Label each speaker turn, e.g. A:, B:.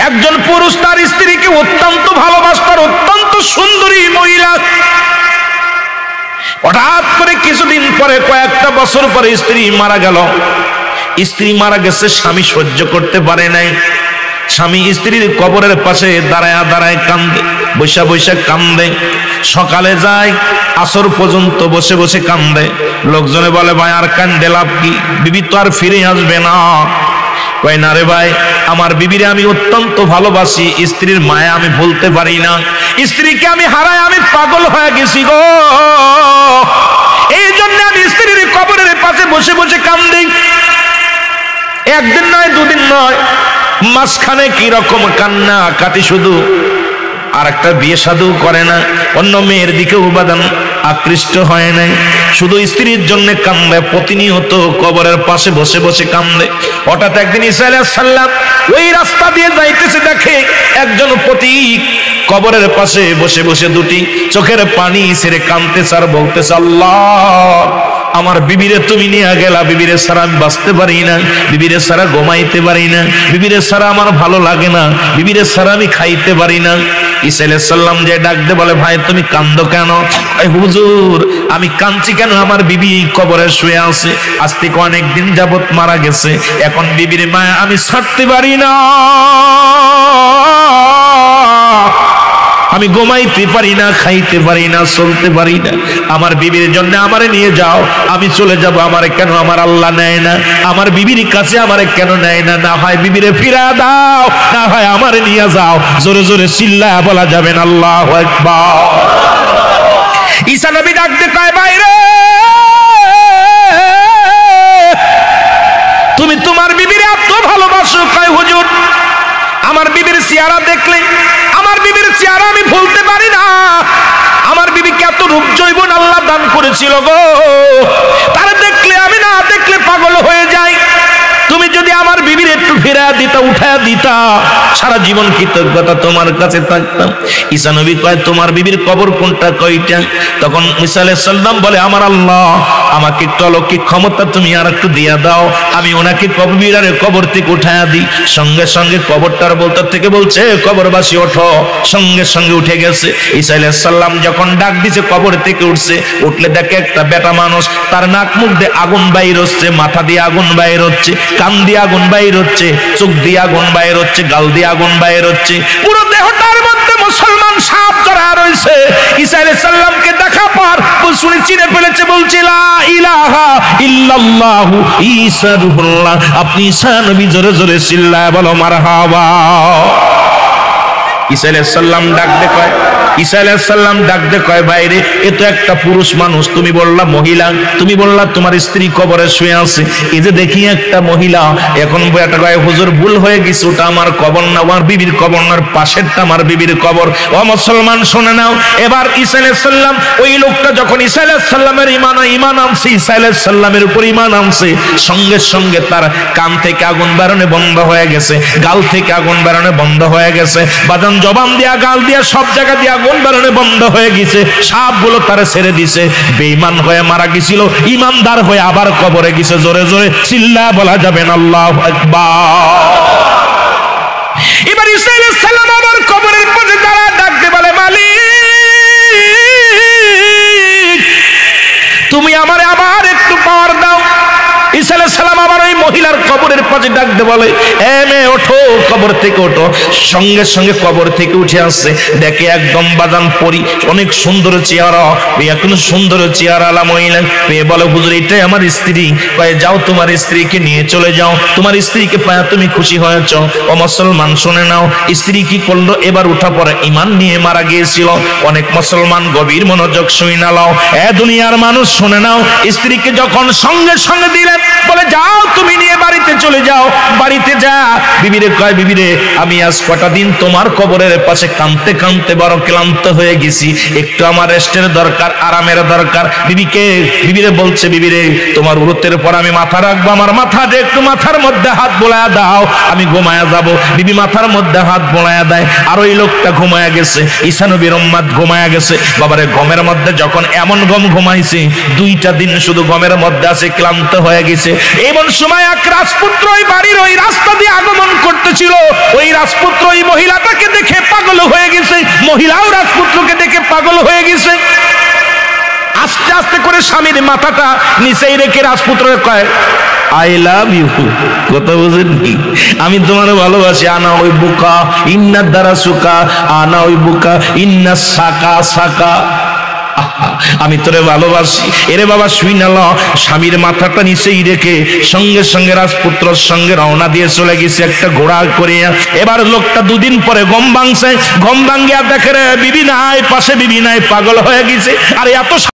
A: একজন পুরুষ তার স্ত্রীকে অত্যন্ত ভালোবাসত, অত্যন্ত সুন্দরী মহিলা। হঠাৎ করে কিছুদিন পরে, কয়েকটা বছর পরে স্ত্রী মারা গেল। স্ত্রী মারা গেছে, স্বামী সহ্য করতে পারে নাই। স্বামী স্ত্রীর কবরের পাশে দাঁড়ায় দাঁড়ায় কান্দে, বৈশা বৈশা কান্দে। সকালে যায়, আসর পর্যন্ত বসে বসে কান্দে। লোকজনে বলে, ভাই আর কান্দে লাভ কি, বিবি তো আর ফিরে আসবে না। কয় না রে ভাই, আমার বিবিরে আমি অত্যন্ত ভালোবাসি, স্ত্রীর মায়া আমি ভুলতে পারি না। স্ত্রীকে আমি হারাই আমি পাগল হয়ে গেছি গো, এই জন্য আমি স্ত্রীর কবরের পাশে বসে বসে কান্দি। একদিন নয়, দুদিন নয়, মাঝখানে কি রকম কান্না কাটি শুধু। আর একটা বিয়ে শাদী করে না, অন্য মেয়ের দিকে উপাদান আকৃষ্ট হয় নাই, শুধু স্ত্রীর জন্য কান্দে, প্রতিনিয়ত কবরের পাশে বসে বসে কান্দে। হঠাৎ একদিন ঈসা আলাইহিস সালাম ওই রাস্তা দিয়ে যাইতেছে, দেখে একজন পথিক কবরের পাশে বসে বসে দুটি চোখের পানি ছেড়ে কাঁদতেছে আর বলতেছে, আল্লাহ আমার বিবিরে তুমি নিয়ে গেলা, বিবিরে ছাড়া আমি বাঁচতে পারি না, বিবিরে ছাড়া ঘুমাইতে পারি না, বিবিরে ছাড়া আমার ভালো লাগে না, বিবিরে ছাড়া আমি খাইতে পারি না। ঈসা আলাইহিস সালাম যে ডাক দে বলে, ভাই তুমি কান্দো কেন? হুজুর আমি কাঁদছি কেন, আমার বিবি কবরে শুয়ে আছে, আজ থেকে অনেক দিন যাবত মারা গেছে, এখন বিবির মায়া আমি ছাড়তে পারি না, আমি ঘুমাইতে পারি না, খাইতে পারি না, চলতে পারি না, আমার বিবির জন্য আমারে নিয়ে যাও, আমি চলে যাব। আমারে কেন আমার আল্লাহ নেয় না? আমার বিবির কাছে আমারে কেন নেয় না? না হয় বিবিরে ফিরা দাও, না হয় আমারে নিয়ে যাও। জোরে জোরে চিল্লায়া বলা যাবেন আল্লাহু আকবার। ঈসা নবী ডাকতে কয়, বাইরে তুমি তোমার বিবির এত ভালোবাসো? কয় হুজুর আমার বিবির চেহারা দেখলে, আমার বিবির চেহারা আমি ভুলতে পারি না। আমার বিবিকে এত রূপ যৌবন আল্লাহ দান করেছিল গো, তারা দেখলে আমি না দেখলে পাগল হয়ে যাই। তুমি যদি আমার বিবির একটু ফিরা দিতা, উঠা দিতা, সারা জীবন কৃতজ্ঞতা তোমার কাছে থাকতাম। ঈসা নবী কয়, তোমার বিবির কবর কোনটা, কয়টা? তখন ঈসা আলাইহিস সালাম বলে, আমার আল্লাহ আমাকে একটু অলৌকিক ক্ষমতা তুমি আর একটু দিয়া দাও, আমি ওনাকে কবরের কবর থেকে উঠায়া দিই। সঙ্গে সঙ্গে কবরটার বলতে থেকে বলছে, কবরবাসী ওঠো। সঙ্গে সঙ্গে উঠে গেছে। ঈসা আলাইহিস সালাম যখন ডাক দিছে, কবর থেকে উঠছে। উঠলে দেখে একটা বেটা মানুষ, তার নাক মুখ দিয়ে আগুন বাইর হচ্ছে, মাথা দিয়ে আগুন বাইর হচ্ছে, কান দিয়ে আগুন বাইর হচ্ছে, চোখ দিয়ে আগুন বাইর হচ্ছে, গাল দিয়ে আগুন বাইর হচ্ছে, পুরো দেহটার মধ্যে মুসলমান সাপ জড়া রয়েছে। ঈসা আলাইহিস সালামকে দেখা পর শুনে চিনে ফেলেছে, বলছে লা ইলাহা ইল্লাল্লাহু ঈসা রূহুল্লাহ। আপনি ঈসা নবী, জোরে জোরে চিল্লায় বলো মারহাবা। ঈসা আলাইহিস সালাম ডাক দে কয়, ঈসা আলাইহিস সালাম ডাক দে কয়, বাইরে এ তো একটা পুরুষ মানুষ, তুমি বললা মহিলা, তুমি বললা তোমার স্ত্রী কবরে শুয়ে আছে, এই যে দেখি একটা মহিলা। এখন বইটা কয়, হুজুর ভুল হয়ে গেছে, ওটা আমার কবর না, আমার বিবির কবর না, পাশেরটা আমার বিবির কবর। ও মুসলমান শুনে নাও। এবার ঈসা আলাইহিস সালাম, ওই লোকটা যখন ঈসা আলাইহিস সালামের ঈমান আনছে, ঈসা আলাইহিস সালামের উপর ঈমান আনছে, সঙ্গে সঙ্গে তার কান থেকে আগুন বেরোনো বন্ধ হয়ে গেছে, গাল থেকে আগুন বেরোনো বন্ধ হয়ে গেছে, বাদান জবান দিয়া গাল দিয়া সব জায়গা দিয়া আগুন বেরোনো বন্ধ হয়ে গেছে। সাপগুলো তারা ছেড়ে দিছে। বেঈমান হয়ে মারা গেছিল, ইমানদার হয়ে আবার কবরে গেছে। জোরে জোরে চিল্লায়া বলা যাবেন আল্লাহু আকবার। এবার ঈসা আলাইহিস সালাম আবার কবরের পাশে দাঁড়া ডাকতে বলে, মালিক তুমি আমারে আবার একটু পাওয়ার দাও। ঈসা আলাইহিস সালাম আবার ওই মহিলার কবরের পাশে ডাকতে বলে, এ মেয়ে ওঠো, কবর থেকে ওঠো। সঙ্গে সঙ্গে কবর থেকে উঠে আসছে, দেখে একদম বাজান পরি, অনেক সুন্দর চেহারা, এখন সুন্দর চেহারালা মহিলা। মেয়ে বলে, হুজুর এটাই আমার স্ত্রী। কয়ে, যাও তোমার স্ত্রীকে নিয়ে চলে যাও, তোমার স্ত্রীকে পায় তুমি খুশি হয়েছ। ও মুসলমান শুনে নাও, স্ত্রী কি করলো? এবার উঠা পরে ঈমান নিয়ে মারা গিয়েছিল। অনেক মুসলমান গভীর মনোযোগ শুনে নাও, এ দুনিয়ার মানুষ শুনে নাও। স্ত্রীকে যখন সঙ্গে সঙ্গে দিলেন, বলে যাও তুমি নিয়ে বাড়িতে চলে যাও। বাড়িতে যা বিবিরে কয়, বিবিরে আমি আজ কটা দিন তোমার কবরের পাশে কাঁদতে কাঁদতে বড় ক্লান্ত হয়ে গেছি, একটু আমার রেস্টের দরকার, আরামের দরকার। বিবিরে বলছে, বিবিরে তোমার উরুতের পর আমি মাথা রাখবো, আমার মাথাটা একটু মাথার মধ্যে হাত বোলায়া দাও, আমি ঘুমায়া যাব। বিবি মাথার মধ্যে হাত বোলায়া দেয়, আর ওই লোকটা ঘুমায়া গেছে। ঈসা নবীর উম্মত ঘুমায়া গেছে। বাবারে গমের মধ্যে যখন এমন গম ঘুমাইছে, 2টা দিন শুধু গমের মধ্যে আছে, ক্লান্ত হয়ে গেছে। এমন সময় এক রাজপুত্র ওই বাড়ির ওই রাস্তা দিয়ে আগমন করতেছিল, ওই রাজপুত্র ওই মহিলাটাকে দেখে পাগল হয়ে গেছে, মহিলাও রাজপুত্রকে দেখে পাগল হয়ে গেছে। আস্তে আস্তে করে স্বামীর মাথাটা নিচেই রেখে রাজপুত্র কয়, আই লাভ ইউ। কথা বুঝেননি? আমি তোমার ভালোবাসি। আনা ওই বুকা ইন্না দ্বারা সুকা, আনা ওই বুকা ইন্না সাকা সাকা। আমি তোরে ভালোবাসি। এরে বাবা শুই না, স্বামীর মাথাটা নিচেই রেখে সঙ্গে সঙ্গে রাজপুত্রর সঙ্গে রওনা দিয়ে চলে গেছে একটা ঘোড়া করে। এবার লোকটা দুদিন পরে গম ভাঙছে, গম ভাঙ্গিয়া দেখে রে বিবি নাই, পাশে বিবি নাই, পাগল হয়ে গেছে। আর এত